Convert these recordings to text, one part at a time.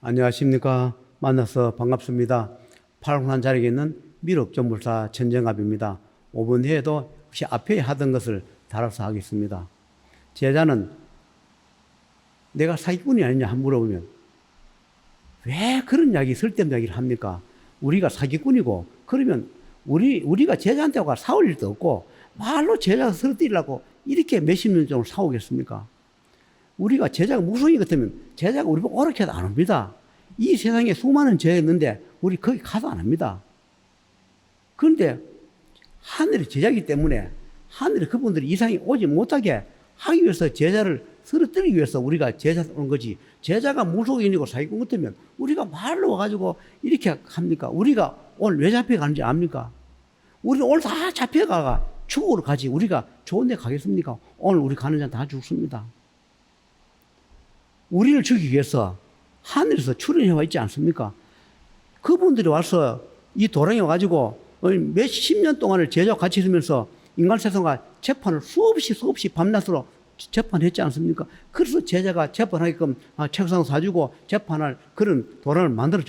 안녕하십니까. 만나서 반갑습니다. 팔공산 자락에 있는 미륵전물사 천정갑입니다. 5번 후에도 혹시 앞에 하던 것을 달아서 하겠습니다. 제자는 내가 사기꾼이 아니냐 한 물어보면 왜 그런 이야기, 쓸데없는 이야기를 합니까? 우리가 사기꾼이고 그러면 우리가 제자한테 와 싸울 일도 없고 말로 제자가 쓰러뜨리려고 이렇게 몇십 년 정도 싸우겠습니까? 우리가 제자가 무속인 것 같으면 제자가 우리 보고 오락해도 안 옵니다. 이 세상에 수많은 죄가 있는데 우리 거기 가도 안 합니다. 그런데 하늘의 제자이기 때문에 하늘의 그분들이 이상이 오지 못하게 하기 위해서 제자를 쓰러뜨리기 위해서 우리가 제자 오는 거지. 제자가 무속인이고 사기꾼 같으면 우리가 말로 와가지고 이렇게 합니까? 우리가 오늘 왜 잡혀가는지 압니까? 우리는 오늘 다 잡혀가가 축으로 가지. 우리가 좋은 데 가겠습니까? 오늘 우리 가는 자 다 죽습니다. 우리를 죽이기 위해서 하늘에서 출연해 와 있지 않습니까? 그분들이 와서 이 도랑에 와가지고 몇십 년 동안을 제자와 같이 있으면서 인간 세상과 재판을 수없이 밤낮으로 재판했지 않습니까? 그래서 제자가 재판하게끔 책상 사주고 재판할 그런 도랑을 만들어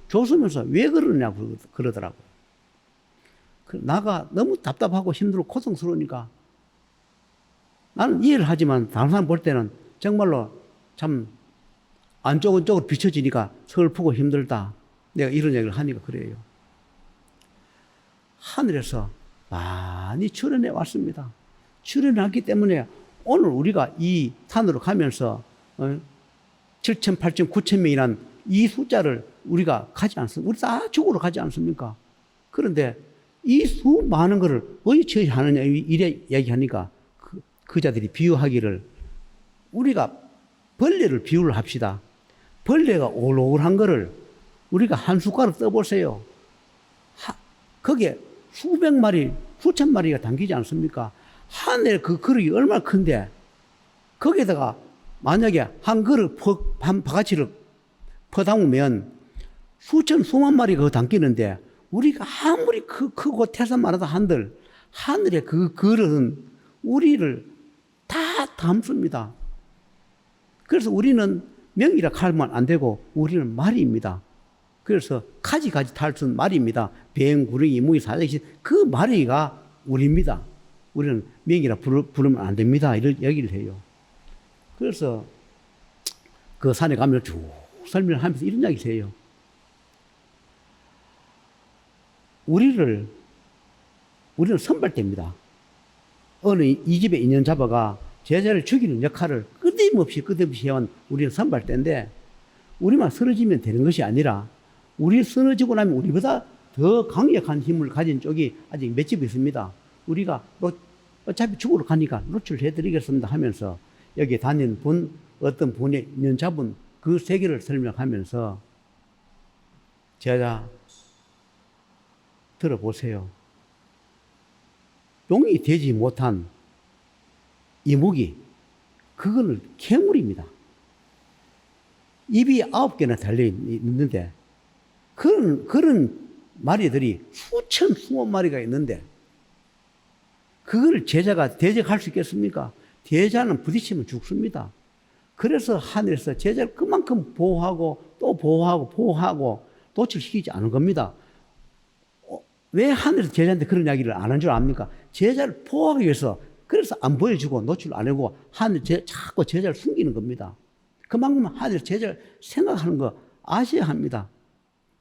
줬으면서 왜 그러냐고 그러더라고요. 나가 너무 답답하고 힘들고 고통스러우니까 나는 이해를 하지만 다른 사람 볼 때는 정말로 참 안쪽으로 비춰지니까 슬프고 힘들다. 내가 이런 얘기를 하니까 그래요. 하늘에서 많이 출연해 왔습니다. 출연했기 때문에 오늘 우리가 이 산으로 가면서 7천, 8천, 9천 명이란 이 숫자를 우리가 가지 않습니까? 우리 다 죽으러 가지 않습니까? 그런데 이 수많은 것을 어찌 하느냐 이래 얘기하니까 그 자들이 비유하기를 우리가 벌레를 비유를 합시다. 벌레가 오글오글한 거를 우리가 한 숟가락 떠보세요. 거기에 수백 마리, 수천 마리가 담기지 않습니까? 하늘에 그 그릇이 얼마나 큰데 거기에다가 만약에 한 그릇 바가지를 퍼담으면 수만 마리가 그 담기는데 우리가 아무리 크고 태산마라도 한들 하늘에 그 그릇은 우리를 다 담습니다. 그래서 우리는 명이라 하면 안 되고 우리는 말입니다. 그래서 가지 탈순 말입니다. 뱀, 구렁이, 무기, 사자기 그 말이가 우리입니다. 우리는 명이라 부르면 안 됩니다. 이런 얘기를 해요. 그래서 그 산에 가면 쭉 설명을 하면서 이런 이야기를 해요. 우리는 선발대입니다. 어느 이 집에 인연 잡아가 제자를 죽이는 역할을 끊임없이 해온 우리는 선발대인데 우리만 쓰러지면 되는 것이 아니라 우리 쓰러지고 나면 우리보다 더 강력한 힘을 가진 쪽이 아직 몇 집 있습니다. 우리가 어차피 죽으러 가니까 노출해드리겠습니다 하면서 여기 다닌 어떤 분의 인연 잡은 그 세계를 설명하면서 제자 들어보세요. 용이 되지 못한 이목이 그거는 괴물입니다. 입이 9개나 달려 있는데 그런 마리들이 수만 마리가 있는데 그걸 제자가 대적할 수 있겠습니까? 제자는 부딪히면 죽습니다. 그래서 하늘에서 제자를 그만큼 보호하고 또 보호하고 노출시키지 않은 겁니다. 왜 하늘에서 제자한테 그런 이야기를 안 한 줄 압니까? 제자를 보호하기 위해서 그래서 안 보여주고 노출 안 하고 자꾸 제자를 숨기는 겁니다. 그만큼 하늘에서 제자를 생각하는 거 아셔야 합니다.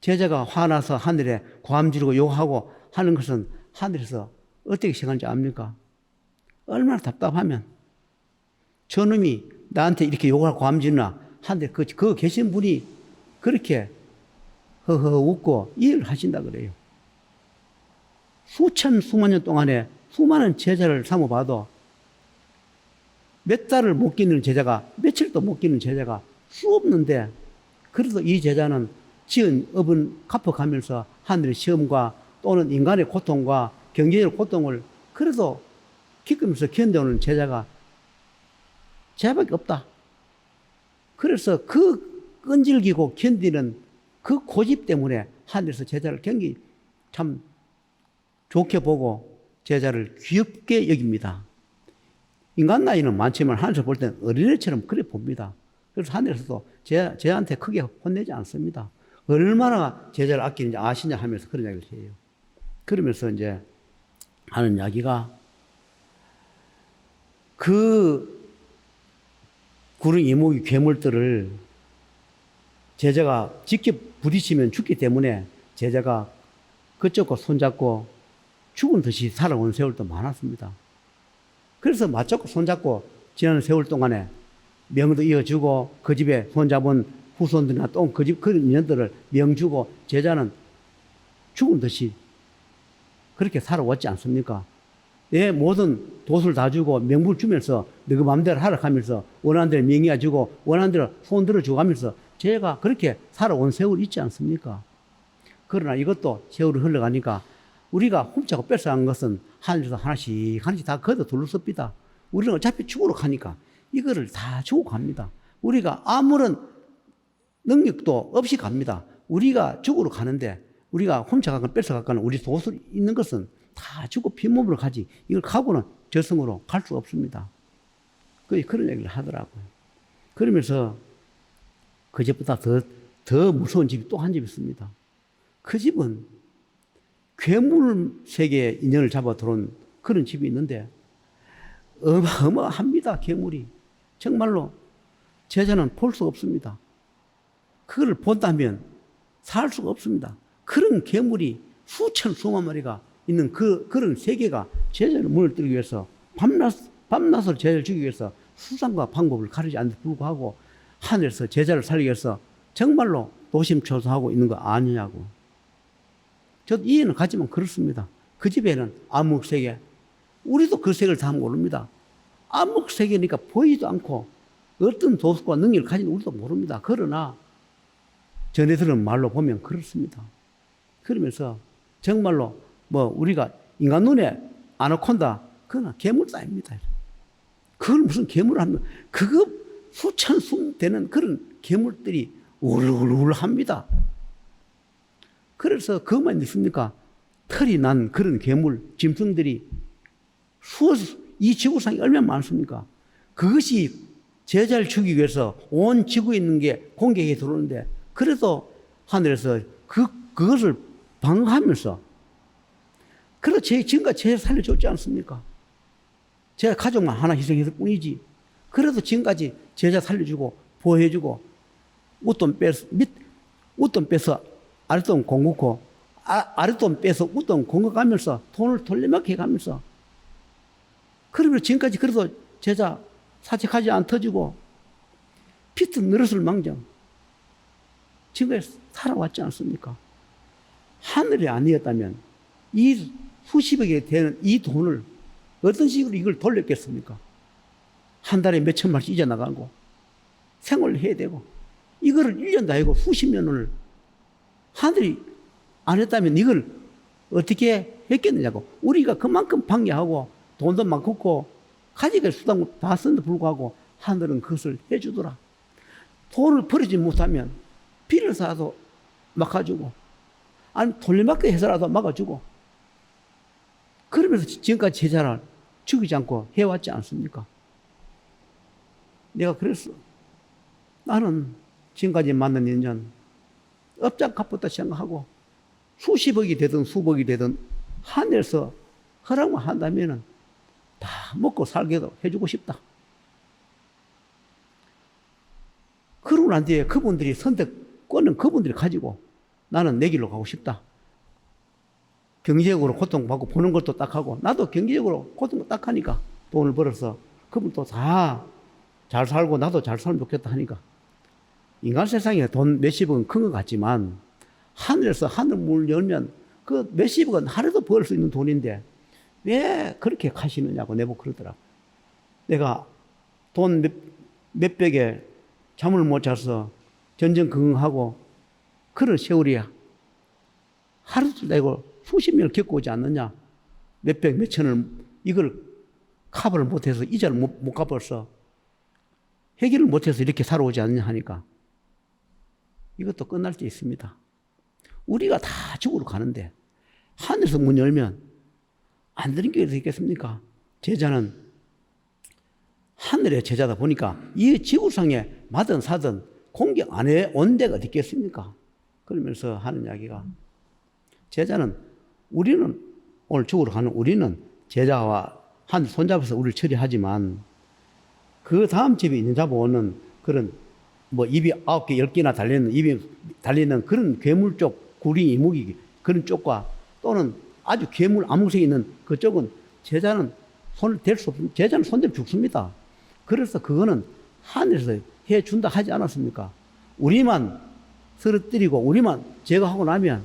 제자가 화나서 하늘에 고함 지르고 욕하고 하는 것은 하늘에서 어떻게 생각하는지 압니까? 얼마나 답답하면 저놈이 나한테 이렇게 욕하고 고함 지르나 하늘에 그 계신 분이 그렇게 허허 웃고 이해를 하신다 그래요. 수만 년 동안에 수많은 제자를 삼아봐도 몇 달을 못 끼는 제자가 며칠도 못 끼는 제자가 수 없는데 그래도 이 제자는 지은 업은 갚아가면서 하늘의 시험과 또는 인간의 고통과 경제적 고통을 그래도 겪으면서 견뎌오는 제자가 제밖에 없다. 그래서 그 끈질기고 견디는 그 고집 때문에 하늘에서 제자를 경기 참 좋게 보고 제자를 귀엽게 여깁니다. 인간 나이는 많지만 하늘에서 볼 때는 어린애처럼 그래 봅니다. 그래서 하늘에서도 제한테 크게 혼내지 않습니다. 얼마나 제자를 아끼는지 아시냐 하면서 그런 이야기를 해요. 그러면서 이제 하는 이야기가 그 구름 이목이 괴물들을 제자가 직접 부딪히면 죽기 때문에 제자가 그쪽과 손잡고 죽은 듯이 살아온 세월도 많았습니다. 그래서 맞잡고 손잡고 지나는 세월 동안에 명도 이어주고 그 집에 손잡은 후손들이나 또 그 집 그 인연들을 명 주고 제자는 죽은 듯이 그렇게 살아왔지 않습니까? 내 모든 도수를 다 주고 명부를 주면서 너그 마음대로 하라 하면서 원하는 대로 명의해 주고 원하는 대로 손 들어주고 하면서 제가 그렇게 살아온 세월이 있지 않습니까? 그러나 이것도 세월이 흘러가니까 우리가 훔쳐고 뺏어간 것은 하늘에서 하나씩 다 걷어 둘러섭니다. 우리는 어차피 죽으러 가니까 이거를 다 주고 갑니다. 우리가 아무런 능력도 없이 갑니다. 우리가 죽으러 가는데 우리가 훔쳐가거나 뺏어가거나 우리 도수 있는 것은 다 주고 빈몸으로 가지 이걸 가고는 저승으로 갈 수 없습니다. 그런 얘기를 하더라고요. 그러면서 그 집보다 더 무서운 집이 또 한 집 있습니다. 그 집은 괴물 세계에 인연을 잡아 들어온 그런 집이 있는데 어마어마합니다. 괴물이. 정말로 제자는 볼 수가 없습니다. 그걸 본다면 살 수가 없습니다. 그런 괴물이 수만 마리가 있는 그런 세계가 제자를 문을 뜨기 위해서 밤낮을 제자를 죽이기 위해서 수단과 방법을 가리지 않는데 불구하고 하늘에서 제자를 살리기 위해서 정말로 노심초사하고 있는 거 아니냐고. 저도 이해는 가지만 그렇습니다. 그 집에는 암흑세계, 우리도 그 세계를 다 모릅니다. 암흑세계니까 보이지도 않고 어떤 도수과 능력을 가진 우리도 모릅니다. 그러나 전해 들은 말로 보면 그렇습니다. 그러면서 정말로 우리가 인간 눈에 아나콘다, 그건 괴물 따입니다. 그걸 무슨 괴물을 하면, 그거 수천 수 되는 그런 괴물들이 울울울 합니다. 그래서 그것만 있습니까? 털이 난 그런 괴물, 짐승들이 이 지구상에 얼마나 많습니까? 그것이 제자를 죽이기 위해서 온 지구에 있는 게 공격에 들어오는데, 그래도 하늘에서 그것을 방어하면서, 그래서 지금까지 제자 살려줬지 않습니까? 제가 가족만 하나 희생했을 뿐이지. 그래도 지금까지 제자 살려주고, 보호해주고, 웃돈 빼서 아랫돈 공급고, 아랫돈 빼서 웃돈 공급하면서 돈을 돌려막혀 가면서, 그러면 지금까지 그래도 제자 사직하지 않터지고, 피트 늘었을 망정, 지금까지 살아왔지 않습니까? 하늘이 아니었다면 이 수십억이 되는 이 돈을 어떤 식으로 이걸 돌렸겠습니까? 한 달에 몇 천만씩 잊어나가고 생활을 해야 되고 이거를 1년도 아니고 수십 년을 하늘이 안 했다면 이걸 어떻게 했겠느냐고. 우리가 그만큼 방해하고 돈도 많고 가지갈 수단 다 쓰는데 불구하고 하늘은 그것을 해주더라. 돈을 벌이지 못하면 비를 사도 막아주고, 아니 돌려막기 해서라도 막아주고, 그러면서 지금까지 제자를 죽이지 않고 해왔지 않습니까? 내가 그랬어. 나는 지금까지 만난 인연 업장 갚았다 생각하고 수십억이 되든 수백이 되든 하늘에서 허락만 한다면은 다 먹고 살게도 해주고 싶다. 그러고 난 뒤에 그분들이 선택권은 그분들이 가지고 나는 내 길로 가고 싶다. 경제적으로 고통받고 보는 것도 딱 하고, 나도 경제적으로 고통도 딱 하니까 돈을 벌어서 그분도 다 잘 살고 나도 잘 살면 좋겠다 하니까. 인간 세상에 돈 몇십억은 큰 것 같지만 하늘에서 하늘 문을 열면 그 몇십억은 하루도 벌 수 있는 돈인데 왜 그렇게 가시느냐고 내보고 그러더라고. 내가 돈 몇백에 잠을 못 자서 전전긍긍하고 그런 세월이야. 하루도 내고 수십 년을 겪고 오지 않느냐. 몇백 몇천을 이걸 커버를 못해서 이자를 못 갚아서 해결을 못해서 이렇게 살아오지 않느냐 하니까 이것도 끝날 때 있습니다. 우리가 다 죽으러 가는데 하늘에서 문 열면 안 되는 게 어디 있겠습니까? 제자는 하늘의 제자다 보니까 이 지구상에 마든 사든 공격 안 해온 데가 어디 있겠습니까? 그러면서 하는 이야기가 제자는 우리는 오늘 죽으러 가는 우리는 제자와 한 손잡아서 우리를 처리하지만 그 다음 집에 있는 잡아오는 그런 뭐 입이 9개, 10개나 달리는 입이 달리는 그런 괴물 쪽 구리 이무기 그런 쪽과 또는 아주 괴물 암흑색이 있는 그쪽은 제자는 손을 댈 수 없습니다. 제자는 손대면 죽습니다. 그래서 그거는 하늘에서 해준다 하지 않았습니까? 우리만 쓰러뜨리고 우리만 제거하고 나면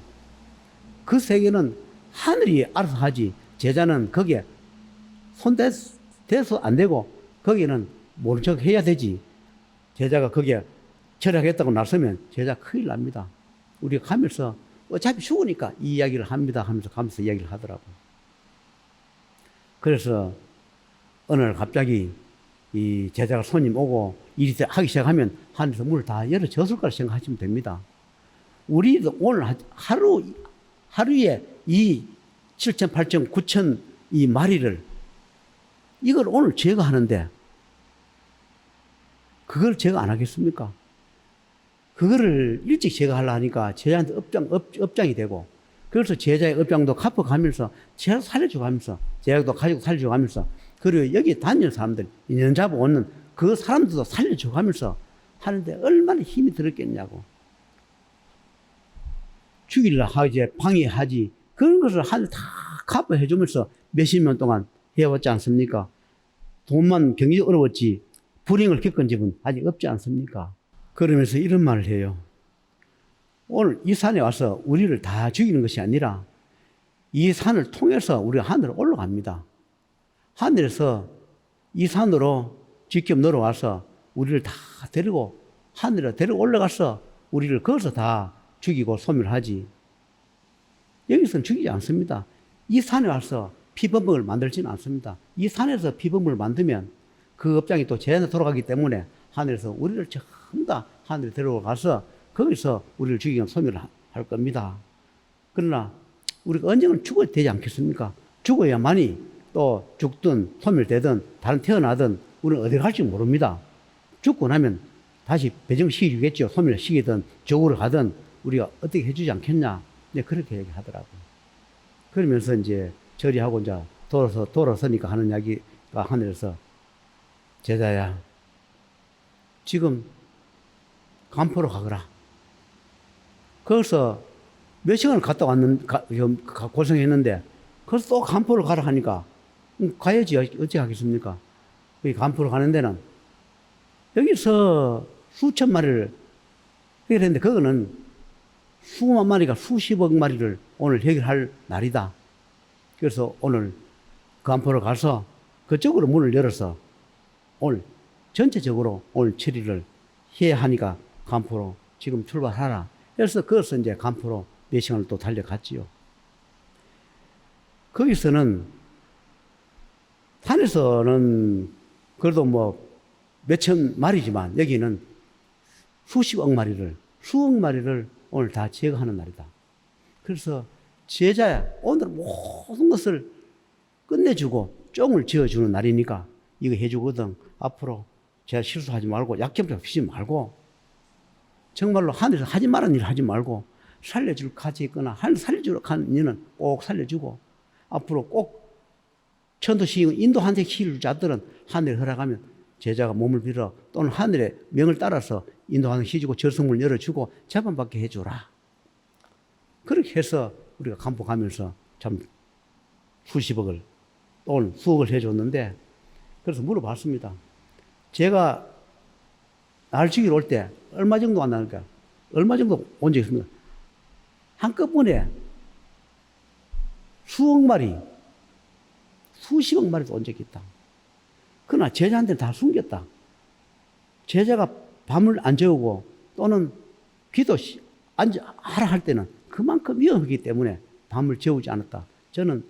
그 세계는 하늘이 알아서 하지 제자는 거기에 손대서 안 되고 거기는 모른 척 해야 되지. 제자가 거기에 철학했다고 나서면 제자 큰일 납니다. 우리가 가면서 어차피 죽으니까 이 이야기를 합니다 하면서 가면서 이야기를 하더라고요. 그래서 어느 날 갑자기 이 제자가 손님 오고 일이 하기 시작하면 하늘에서 문을 다 열어줬을 거라 생각하시면 됩니다. 우리도 오늘 하루에 이 7천, 8천, 9천 이 마리를 이걸 오늘 제거하는데 그걸 제거 안 하겠습니까? 그거를 일찍 제거하려 하니까 제자한테 업장이 되고 그래서 제자의 업장도 갚아가면서 제자 살려주고 하면서 제자도 가지고 살려주고 하면서 그리고 여기 다니는 사람들 인연 잡아오는 그 사람들도 살려주고 하면서 하는데 얼마나 힘이 들었겠냐고. 죽이려 하지 방해하지 그런 것을 하늘 다 갚아해 주면서 몇십 년 동안 해왔지 않습니까? 돈만 경제적 어려웠지 불행을 겪은 집은 아직 없지 않습니까? 그러면서 이런 말을 해요. 오늘 이 산에 와서 우리를 다 죽이는 것이 아니라 이 산을 통해서 우리가 하늘로 올라갑니다. 하늘에서 이 산으로 직접 내려와서 우리를 다 데리고 하늘에 데리고 올라가서 우리를 거기서 다 죽이고 소멸하지. 여기서는 죽이지 않습니다. 이 산에 와서 피범벅을 만들지는 않습니다. 이 산에서 피범벅을 만들면 그 업장이 또 제한에 돌아가기 때문에 하늘에서 우리를 전부 다 하늘에 데려가서 거기서 우리를 죽이고 소멸을 할 겁니다. 그러나 우리가 언젠가 죽어야 되지 않겠습니까? 죽어야만이 또 죽든 소멸되든 다른 태어나든 우리는 어디 갈지 모릅니다. 죽고 나면 다시 배정시키겠죠. 소멸시키든 지옥으로 가든 우리가 어떻게 해주지 않겠냐. 이제 그렇게 얘기하더라고요. 그러면서 이제 절이하고 이제 돌아서니까 하는 이야기가 하늘에서 제자야, 지금 간포로 가거라. 거기서 몇 시간을 갔다 고생했는데, 거기서 또 간포를 가라 하니까, 가야지, 어찌 하겠습니까? 이 간포로 가는 데는, 여기서 수천 마리를, 그랬는데, 그거는 수만 마리가 수십억 마리를 오늘 해결할 날이다. 그래서 오늘 간포로 가서 그쪽으로 문을 열어서 오늘 전체적으로 오늘 처리를 해야 하니까 간포로 지금 출발하라. 그래서 그것은 이제 간포로 몇 시간을 또 달려갔지요. 거기서는 산에서는 그래도 뭐 몇천 마리지만 여기는 수십억 마리를 수억 마리를 오늘 다 제거하는 날이다. 그래서 제자야 오늘 모든 것을 끝내주고 쫑을 지어주는 날이니까 이거 해주거든. 앞으로 제가 실수하지 말고 약점도 피지 말고 정말로 하늘에서 하지 말라는 일 하지 말고 살려줄 가치 있거나 하늘 살려주러 가는 일은 꼭 살려주고 앞으로 꼭 천도시키고 인도한테 시킬 자들은 하늘에 허락하면 제자가 몸을 빌어 또는 하늘의 명을 따라서 인도하는 시주고 절성문을 열어주고 재판받게 해주라. 그렇게 해서 우리가 간포가면서 참 수십억을 또는 수억을 해줬는데 그래서 물어봤습니다. 제가 날 죽이러 올 때 얼마 정도 안 나니까 얼마 정도 온 적이 있습니까? 한꺼번에 수억 마리, 수십억 마리도 온 적이 있다. 그러나 제자한테는 다 숨겼다. 제자가 밤을 안 재우고 또는 기도 하라 할 때는 그만큼 위험하기 때문에 밤을 재우지 않았다. 저는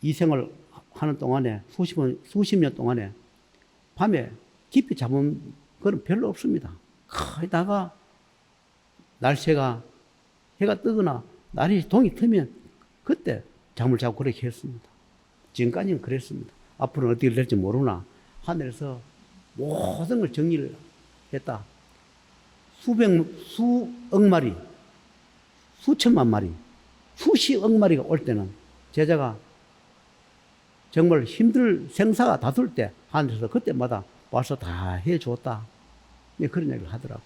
이 생활을 하는 동안에 수십 년 동안에 밤에 깊이 잡은 그건 별로 없습니다. 거기다가 날새가 해가 뜨거나 날이 동이 트면 그때 잠을 자고 그렇게 했습니다. 지금까지는 그랬습니다. 앞으로는 어떻게 될지 모르나 하늘에서 모든 걸 정리를 했다. 수억 마리, 수천만 마리, 수십억 마리가 올 때는 제자가 정말 힘들 생사가 다툴 때 하늘에서 그때마다 와서 다 해줬다. 그런 얘기를 하더라고.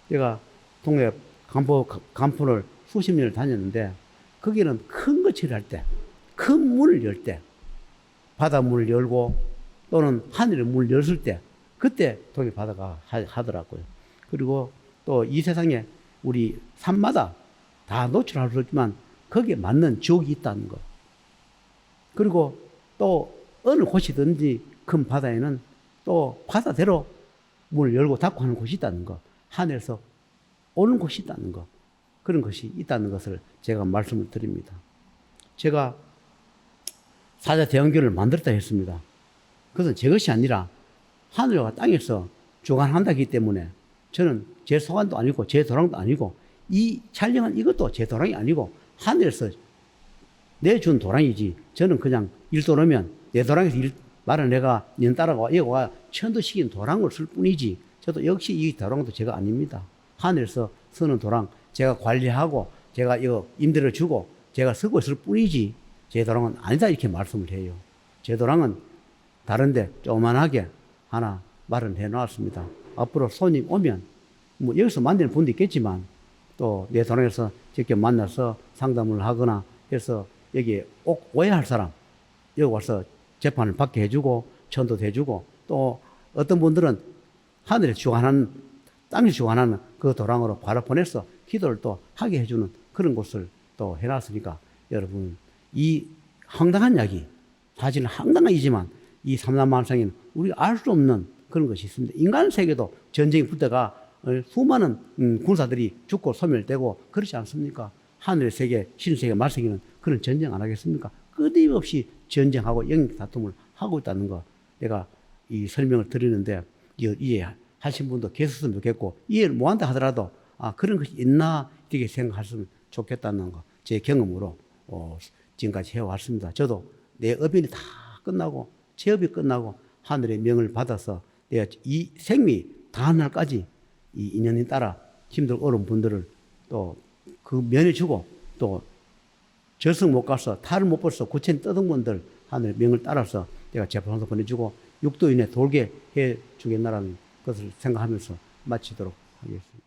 제가 동해 간포를 수십 년을 다녔는데 거기는 큰 거 처리할 때, 큰 문을 열 때, 바닷문을 열고 또는 하늘의 문을 열었을 때 그때 동해 바다가 하더라고요. 그리고 또 이 세상에 우리 산마다 다 노출할 수 없지만 거기에 맞는 지옥이 있다는 것. 그리고 또 어느 곳이든지 큰 바다에는 또 바다대로 문을 열고 닫고 하는 곳이 있다는 것. 하늘에서 오는 곳이 있다는 것. 그런 것이 있다는 것을 제가 말씀을 드립니다. 제가 사자대왕교를 만들었다 했습니다. 그것은 제 것이 아니라 하늘과 땅에서 주관한다기 때문에 저는 제 소관도 아니고 제 도랑도 아니고 이 촬영한 이것도 제 도랑이 아니고 하늘에서 내준 도랑이지 저는 그냥 일도로면 내 도랑에서 말을 내가 년 따라가 여기가 천도식인 도랑을 쓸 뿐이지 저도 역시 이 도랑도 제가 아닙니다. 하늘에서 쓰는 도랑 제가 관리하고 제가 이거 임대를 주고 제가 쓰고 있을 뿐이지 제 도랑은 아니다 이렇게 말씀을 해요. 제 도랑은 다른데 조그만하게 하나 말은 해놓았습니다. 앞으로 손님 오면 뭐 여기서 만드는 분도 있겠지만 또 내 도랑에서 직접 만나서 상담을 하거나 해서 여기에 오해할 사람 여기 와서 재판을 받게 해주고 전도도 해주고 또 어떤 분들은 하늘에 주관하는 땅에 주관하는 그 도랑으로 바로 보내서 기도를 또 하게 해주는 그런 곳을 또 해놨으니까 여러분 이 황당한 이야기 사실은 황당하지만 이 삼라만상에는 우리가 알 수 없는 그런 것이 있습니다. 인간 세계도 전쟁이 붙다가 수많은 군사들이 죽고 소멸되고 그렇지 않습니까? 하늘의 세계, 신세계, 말세계는 그런 전쟁 안 하겠습니까? 끊임없이 전쟁하고 영역 다툼을 하고 있다는 거 내가 이 설명을 드리는데 이해하신 분도 계셨으면 좋겠고 이해를 못한다 하더라도 아 그런 것이 있나 이렇게 생각하시면 좋겠다는 거 제 경험으로 지금까지 해왔습니다. 저도 내 업인이 다 끝나고 제 업이 끝나고 하늘의 명을 받아서 내가 이 생미 다한 날까지 이 인연에 따라 힘들고 어려운 분들을 또 그 면해주고 또 절성 못 가서 탈을 못 벌어서 구체인 떠든 분들 하늘의 명을 따라서 내가 재판소 보내주고 육도인에 돌게 해 주겠나라는 것을 생각하면서 마치도록 하겠습니다.